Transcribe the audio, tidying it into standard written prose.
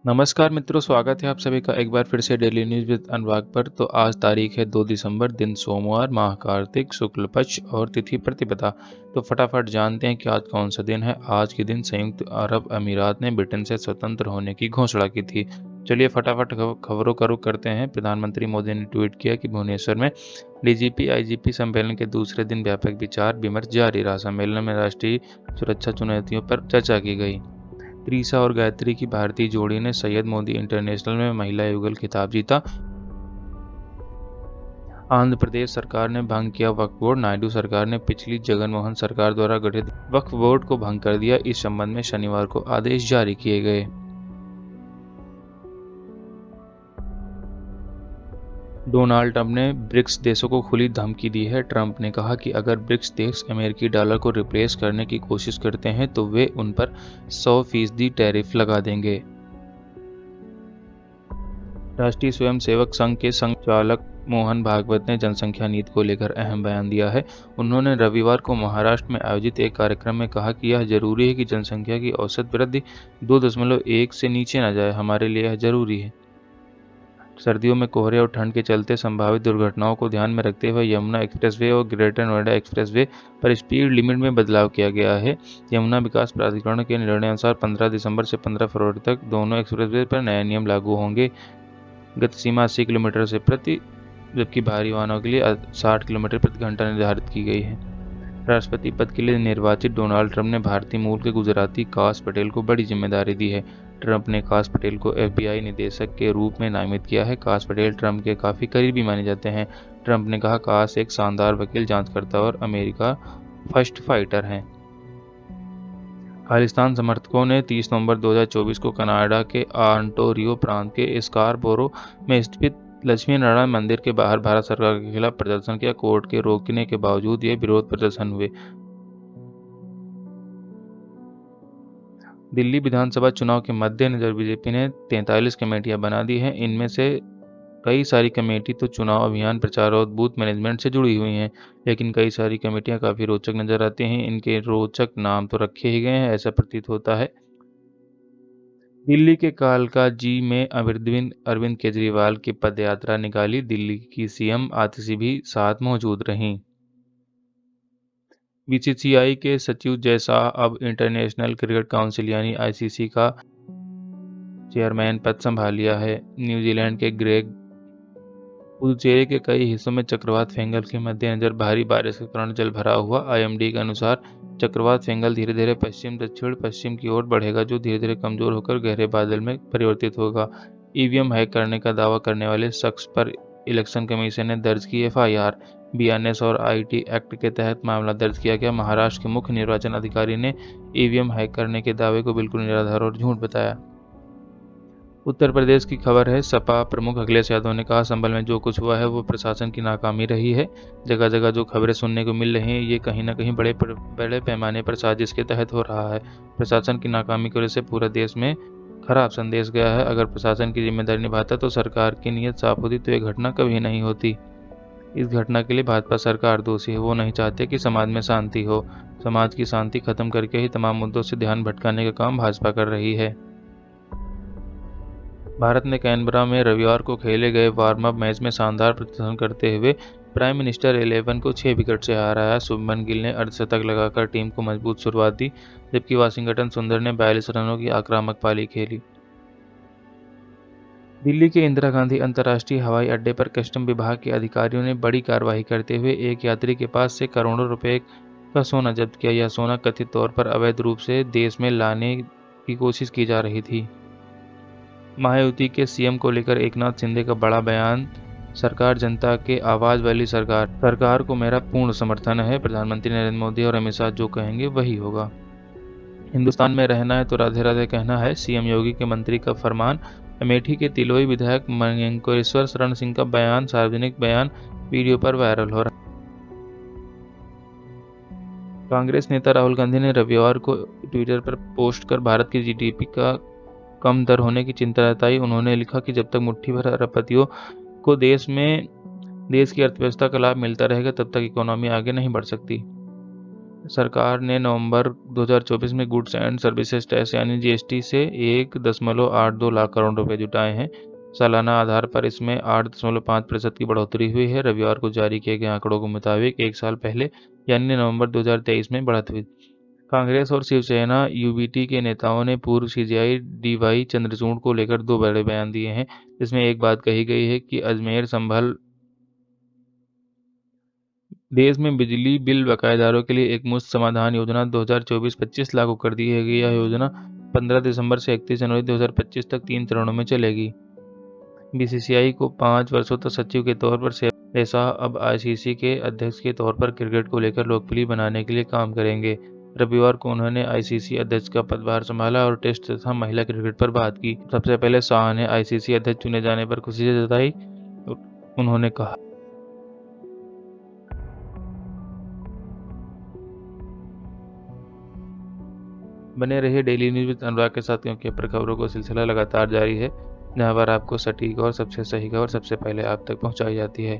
नमस्कार मित्रों, स्वागत है आप सभी का एक बार फिर से डेली न्यूज़ विद अनुराग पर। तो आज तारीख है 2 दिसंबर, दिन सोमवार, माह कार्तिक, शुक्ल पक्ष और तिथि प्रतिपदा। तो फटाफट जानते हैं कि आज कौन सा दिन है। आज के दिन संयुक्त अरब अमीरात ने ब्रिटेन से स्वतंत्र होने की घोषणा की थी। चलिए फटाफट खबरों का रुख करते हैं। प्रधानमंत्री मोदी ने ट्वीट किया कि भुवनेश्वर में डीजीपी आईजीपी सम्मेलन के दूसरे दिन व्यापक विचार विमर्श जारी रहा। सम्मेलन में राष्ट्रीय सुरक्षा चुनौतियों पर चर्चा की गई। त्रिशा और गायत्री की भारतीय जोड़ी ने सैयद मोदी इंटरनेशनल में महिला युगल खिताब जीता। आंध्र प्रदेश सरकार ने भंग किया वक्फ बोर्ड। नायडू सरकार ने पिछली जगनमोहन सरकार द्वारा गठित वक्फ बोर्ड को भंग कर दिया। इस संबंध में शनिवार को आदेश जारी किए गए। डोनाल्ड ट्रंप ने ब्रिक्स देशों को खुली धमकी दी है। ट्रंप ने कहा कि अगर ब्रिक्स देश अमेरिकी डॉलर को रिप्लेस करने की कोशिश करते हैं तो वे उन पर 100% टैरिफ लगा देंगे। राष्ट्रीय स्वयंसेवक संघ के संचालक मोहन भागवत ने जनसंख्या नीति को लेकर अहम बयान दिया है। उन्होंने रविवार को महाराष्ट्र में आयोजित एक कार्यक्रम में कहा कि यह जरूरी है कि जनसंख्या की औसत वृद्धि 2.1 से नीचे न जाए। हमारे लिए यह जरूरी है। सर्दियों में कोहरे और ठंड के चलते संभावित दुर्घटनाओं को ध्यान में रखते हुए यमुना एक्सप्रेसवे और ग्रेटर नोएडा एक्सप्रेसवे पर स्पीड लिमिट में बदलाव किया गया है। यमुना विकास प्राधिकरण के निर्णय अनुसार 15 दिसंबर से 15 फरवरी तक दोनों एक्सप्रेसवे पर नए नियम लागू होंगे। गति सीमा 80 किलोमीटर से प्रति, जबकि भारी वाहनों के लिए 60 किलोमीटर प्रति घंटा निर्धारित की गई है। राष्ट्रपति पद के लिए निर्वाचित डोनाल्ड ट्रंप ने भारतीय मूल के गुजराती काश पटेल को बड़ी जिम्मेदारी दी है। ट्रंप ने काश पटेल को एफबीआई निदेशक के रूप में नामित किया है। काश पटेल ट्रंप के काफी करीबी माने जाते हैं। ट्रंप ने कहा, काश एक शानदार वकील, जांचकर्ता और अमेरिका फर्स्ट फाइटर हैं। खालिस्तान समर्थकों ने 30 नवंबर 2024 को कनाडा के ऑन्टारियो प्रांत के स्कारबोरो में स्थित लक्ष्मी नारायण मंदिर के बाहर भारत सरकार के खिलाफ प्रदर्शन किया। कोर्ट के रोकने के बावजूद ये विरोध प्रदर्शन हुए। दिल्ली विधानसभा चुनाव के मद्देनजर बीजेपी ने 43 कमेटियां बना दी हैं। इनमें से कई सारी कमेटी तो चुनाव अभियान, प्रचार और बूथ मैनेजमेंट से जुड़ी हुई हैं, लेकिन कई सारी कमेटियां काफी रोचक नजर आती हैं। इनके रोचक नाम तो रखे ही गए हैं, ऐसा प्रतीत होता है। दिल्ली के कालकाजी में अरविंद केजरीवाल की पदयात्रा निकाली। दिल्ली की सीएम आतिशी भी साथ मौजूद रहीं। बीसीसीआई के सचिव जय शाह अब इंटरनेशनल क्रिकेट काउंसिल यानी आईसीसी का चेयरमैन पद संभाल लिया है। न्यूजीलैंड के ग्रेग पुदुचेरी के कई हिस्सों में चक्रवात फेंगल के मद्देनजर भारी बारिश के कारण जल भरा हुआ। आईएमडी के अनुसार चक्रवात फेंगल धीरे धीरे पश्चिम दक्षिण पश्चिम की ओर बढ़ेगा, जो धीरे धीरे कमजोर होकर गहरे बादल में परिवर्तित होगा। ईवीएम हैक करने का दावा करने वाले शख्स पर इलेक्शन कमीशन ने दर्ज की एफआईआर। बीएनएस और आईटी एक्ट के तहत मामला दर्ज किया गया। महाराष्ट्र के मुख्य निर्वाचन अधिकारी ने ईवीएम हैक करने के दावे को बिल्कुल निराधार और झूठ बताया। उत्तर प्रदेश की खबर है। सपा प्रमुख अखिलेश यादव ने कहा, संभल में जो कुछ हुआ है वो प्रशासन की नाकामी रही है। जगह जगह जो खबरें सुनने को मिल रही हैं, ये कहीं ना कहीं बड़े पैमाने पर साजिश के तहत हो रहा है। प्रशासन की नाकामी की वजह से पूरा देश में खराब संदेश गया है। अगर प्रशासन की जिम्मेदारी निभाता तो सरकार की नीयत साफ होती तो ये घटना कभी नहीं होती। इस घटना के लिए भाजपा सरकार दोषी है। वो नहीं चाहते कि समाज में शांति हो। समाज की शांति खत्म करके ही तमाम मुद्दों से ध्यान भटकाने का काम भाजपा कर रही है। भारत ने कैनबरा में रविवार को खेले गए वार्म अप मैच में शानदार प्रदर्शन करते हुए प्राइम मिनिस्टर 11 को 6 विकेट से हराया। शुभमन गिल ने अर्धशतक लगाकर टीम को मजबूत शुरुआत दी, जबकि वाशिंगटन सुंदर ने 42 रनों की आक्रामक पारी खेली। दिल्ली के इंदिरा गांधी अंतर्राष्ट्रीय हवाई अड्डे पर कस्टम विभाग के अधिकारियों ने बड़ी कार्रवाई करते हुए एक यात्री के पास से करोड़ों रुपए का सोना जब्त किया। यह सोना कथित तौर पर अवैध रूप से देश में लाने की कोशिश की जा रही थी। महायुति के सीएम को लेकर एकनाथ शिंदे का बड़ा बयान। सरकार जनता के आवाज वाली सरकार को मेरा पूर्ण समर्थन है। प्रधानमंत्री नरेंद्र मोदी और अमित शाह जो कहेंगे वही होगा। हिंदुस्तान में रहना है तो राधे राधे कहना है, सीएम योगी के मंत्री का फरमान। अमेठी के तिलोई विधायक मयंकेश्वर शरण सिंह का बयान, सार्वजनिक बयान वीडियो पर वायरल हो रहा है। कांग्रेस नेता राहुल गांधी ने रविवार को ट्विटर पर पोस्ट कर भारत की जीडीपी का कम दर होने की चिंता जताई। उन्होंने लिखा कि जब तक मुट्ठी भर अरबपतियों को देश की अर्थव्यवस्था का लाभ मिलता रहेगा, तब तक इकोनॉमी आगे नहीं बढ़ सकती। सरकार ने नवंबर 2024 में गुड्स एंड सर्विसेज टैक्स यानी जीएसटी से 1.82 लाख करोड़ रुपए जुटाए हैं। सालाना आधार पर इसमें 8.5% की बढ़ोतरी हुई है। रविवार को जारी किए गए आंकड़ों के मुताबिक एक साल पहले यानी नवंबर 2023 में बढ़त हुई। कांग्रेस और शिवसेना यूबीटी के नेताओं ने पूर्व सीजेआई डीवाई चंद्रचूड़ को लेकर दो बड़े बयान दिए हैं, जिसमें एक बात कही गई है कि अजमेर संभल देश में बिजली बिल बकायेदारों के लिए एक मुफ्त समाधान योजना 2024-25 लागू कर दी है। यह योजना 15 दिसंबर से 31 जनवरी 2025 तक 3 चरणों में चलेगी। बीसीसीआई को 5 वर्षों तक सचिव के तौर पर सेवा शाह अब आईसीसी के अध्यक्ष के तौर पर क्रिकेट को लेकर लोकप्रिय बनाने के लिए काम करेंगे। रविवार को उन्होंने आईसीसी अध्यक्ष का पदभार संभाला और टेस्ट तथा महिला क्रिकेट पर बात की। सबसे पहले शाह ने आईसीसी अध्यक्ष चुने जाने पर खुशी जताई। उन्होंने कहा, बने रहिए डेली न्यूज विद अनुराग के साथ, क्योंकि पर खबरों का सिलसिला लगातार जारी है, जहां पर आपको सटीक और सबसे सही खबर सबसे पहले आप तक पहुंचाई जाती है।